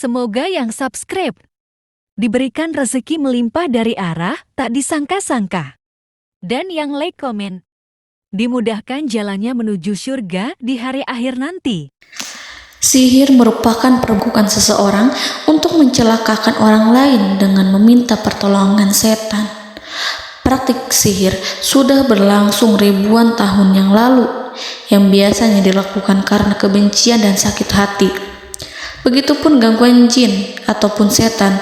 Semoga yang subscribe diberikan rezeki melimpah dari arah tak disangka-sangka. Dan yang like komen, dimudahkan jalannya menuju surga di hari akhir nanti. Sihir merupakan perbuatan seseorang untuk mencelakakan orang lain dengan meminta pertolongan setan. Praktik sihir sudah berlangsung ribuan tahun yang lalu, yang biasanya dilakukan karena kebencian dan sakit hati. Begitupun gangguan jin ataupun setan,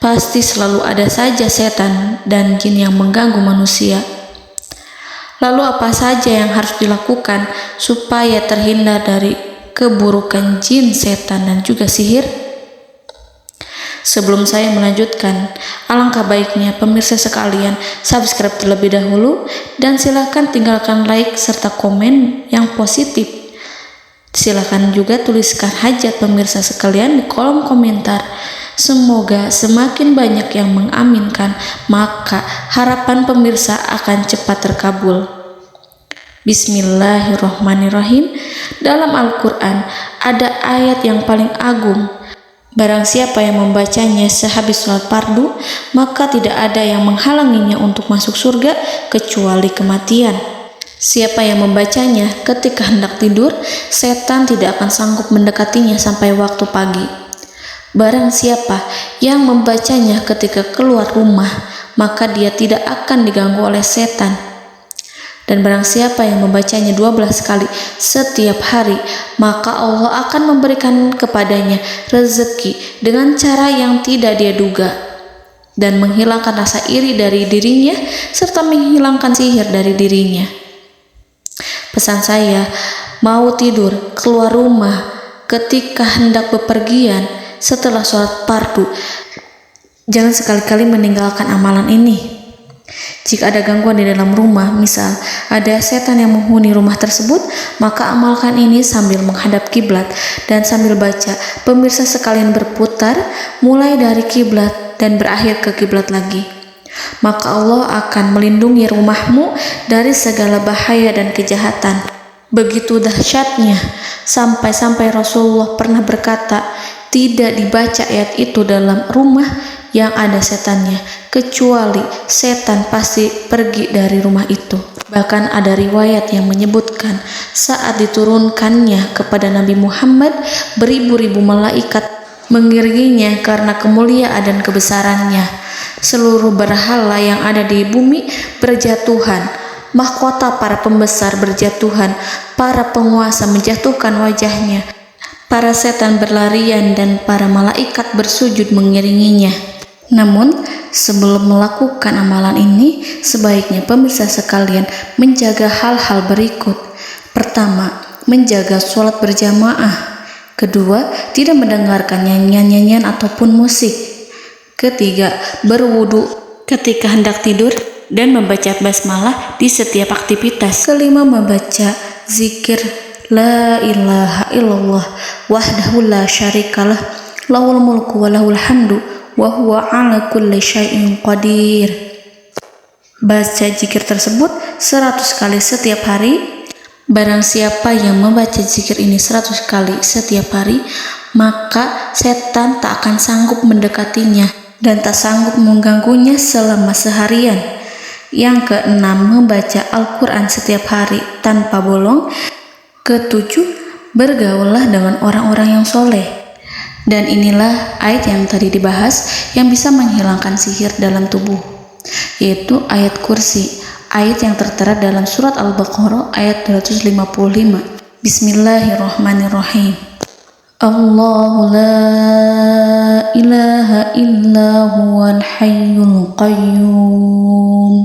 pasti selalu ada saja setan dan jin yang mengganggu manusia. Lalu apa saja yang harus dilakukan supaya terhindar dari keburukan jin, setan, dan juga sihir? Sebelum saya melanjutkan, alangkah baiknya pemirsa sekalian subscribe terlebih dahulu dan silakan tinggalkan like serta komen yang positif. Silakan juga tuliskan hajat pemirsa sekalian di kolom komentar. Semoga semakin banyak yang mengaminkan, maka harapan pemirsa akan cepat terkabul. Bismillahirrahmanirrahim. Dalam Al-Quran ada ayat yang paling agung. Barang siapa yang membacanya sehabis sholat fardu, maka tidak ada yang menghalanginya untuk masuk surga kecuali kematian. Siapa yang membacanya ketika hendak tidur, setan tidak akan sanggup mendekatinya sampai waktu pagi. Barang siapa yang membacanya ketika keluar rumah, maka dia tidak akan diganggu oleh setan. Dan barang siapa yang membacanya 12 kali setiap hari, maka Allah akan memberikan kepadanya rezeki dengan cara yang tidak dia duga, dan menghilangkan rasa iri dari dirinya, serta menghilangkan sihir dari dirinya. Pesan saya, mau tidur, keluar rumah, ketika hendak bepergian, setelah sholat fardu, jangan sekali-kali meninggalkan amalan ini. Jika ada gangguan di dalam rumah, misal ada setan yang menghuni rumah tersebut, maka amalkan ini sambil menghadap kiblat dan sambil baca. Pemirsa sekalian berputar mulai dari kiblat dan berakhir ke kiblat lagi. Maka Allah akan melindungi rumahmu dari segala bahaya dan kejahatan. Begitu dahsyatnya, sampai-sampai Rasulullah pernah berkata, tidak dibaca ayat itu dalam rumah yang ada setannya, kecuali setan pasti pergi dari rumah itu. Bahkan ada riwayat yang menyebutkan saat diturunkannya kepada Nabi Muhammad, beribu-ribu malaikat mengiringinya karena kemuliaan dan kebesarannya. Seluruh berhala yang ada di bumi berjatuhan, mahkota para pembesar berjatuhan, para penguasa menjatuhkan wajahnya, para setan berlarian dan para malaikat bersujud mengiringinya. Namun, sebelum melakukan amalan ini, sebaiknya pemirsa sekalian menjaga hal-hal berikut. Pertama, menjaga sholat berjamaah. Kedua, tidak mendengarkan nyanyian-nyanyian ataupun musik. Ketiga, berwudu ketika hendak tidur dan membaca basmalah di setiap aktivitas. Kelima, membaca zikir la ilaha illallah wahdahu la syarikalah lahul mulku wa lahul hamdu wa huwa ala kulli syai'in qadir. Baca zikir tersebut 100 kali setiap hari. Barang siapa yang membaca zikir ini 100 kali setiap hari, maka setan tak akan sanggup mendekatinya dan tak sanggup mengganggunya selama seharian. Yang keenam, membaca Al-Quran setiap hari tanpa bolong. Ketujuh, bergaullah dengan orang-orang yang soleh. Dan inilah ayat yang tadi dibahas yang bisa menghilangkan sihir dalam tubuh, yaitu ayat kursi, ayat yang tertera dalam surat Al-Baqarah ayat 255. Bismillahirrahmanirrahim. Allahu la ilaha illa huwal hayyul qayyum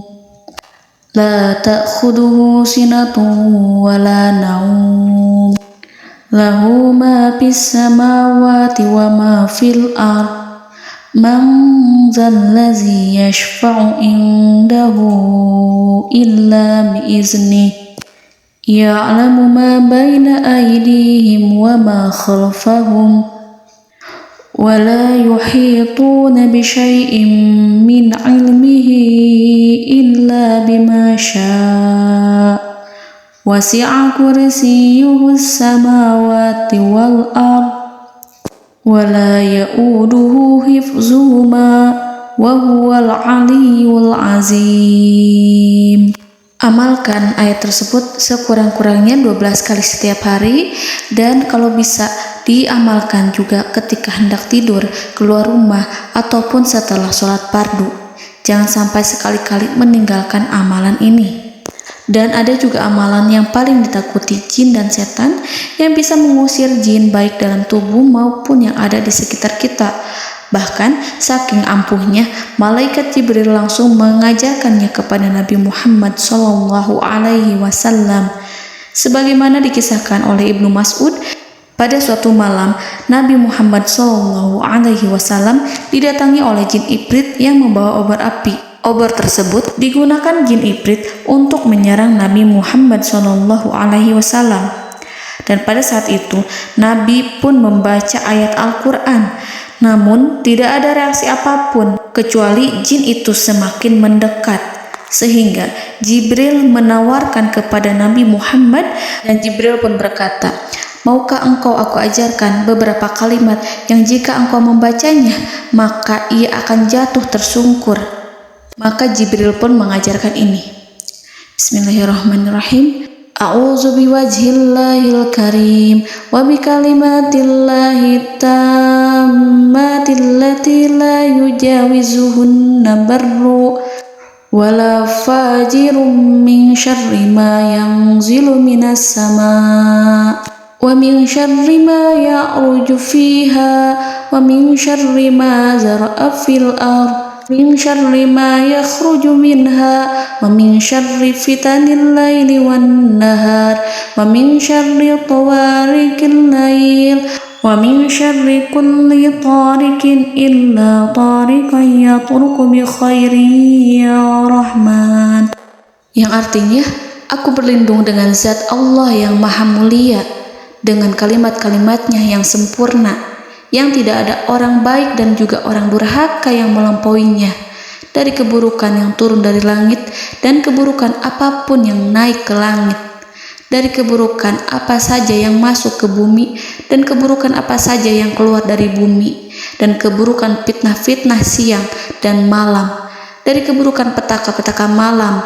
la ta'khuduhu sinatun wa la naum lahu ma fis samawati wa ma fil ard man zallazi yashfa'u indahu illa biiznihi ya'lamu ma baina aydihim wa ma khalfahum wa la yuhituna bi syai'in min 'ilmihi illa bima syaa' wasi'a kursiyyuhu as-samawati wal ard ولا يؤوده حفظهما وهو العلي العظيم. Amalkan ayat tersebut sekurang-kurangnya 12 kali setiap hari, dan kalau bisa diamalkan juga ketika hendak tidur, keluar rumah, ataupun setelah sholat fardu. Jangan sampai sekali-kali meninggalkan amalan ini. Dan ada juga amalan yang paling ditakuti jin dan setan, yang bisa mengusir jin baik dalam tubuh maupun yang ada di sekitar kita. Bahkan saking ampuhnya, malaikat Jibril langsung mengajarkannya kepada Nabi Muhammad SAW. Sebagaimana dikisahkan oleh Ibnu Mas'ud, pada suatu malam Nabi Muhammad SAW didatangi oleh jin Ifrit yang membawa obor api. Obor tersebut digunakan jin Ifrit untuk menyerang Nabi Muhammad SAW. Dan pada saat itu Nabi pun membaca ayat Al-Quran. Namun tidak ada reaksi apapun, kecuali jin itu semakin mendekat. Sehingga Jibril menawarkan kepada Nabi Muhammad, dan Jibril pun berkata, "Maukah engkau aku ajarkan beberapa kalimat yang jika engkau membacanya, maka ia akan jatuh tersungkur?" Maka Jibril pun mengajarkan ini. Bismillahirrahmanirrahim. A'udzu biwajhillahil karim wa bikalimatillahi tammatil lati la yujawizuhunna barru wala fajirum min syarri ma yanzilu minas sama wa min syarri ma ya'ruju fiha wa min syarri ma zara'a fil ardh min syarri ma yakhruju minha wa min syarri fitanil laili wan nahar wa min syarri tawarikil lail wa min syarri kulli tarikin illa tarikan yatruku bi khairin ya Rahman. Yang artinya, aku berlindung dengan zat Allah yang maha mulia, dengan kalimat-kalimatnya yang sempurna, yang tidak ada orang baik dan juga orang durhaka yang melampauinya, dari keburukan yang turun dari langit dan keburukan apapun yang naik ke langit, dari keburukan apa saja yang masuk ke bumi dan keburukan apa saja yang keluar dari bumi, dan keburukan fitnah-fitnah siang dan malam, dari keburukan petaka-petaka malam,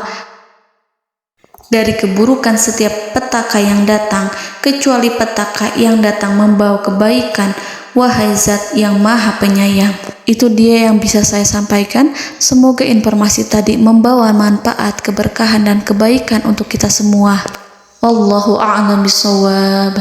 dari keburukan setiap petaka yang datang, kecuali petaka yang datang membawa kebaikan. Wahai Zat yang Maha Penyayang. Itu dia yang bisa saya sampaikan. Semoga informasi tadi membawa manfaat, keberkahan dan kebaikan untuk kita semua. Wallahu a'lam bishawab.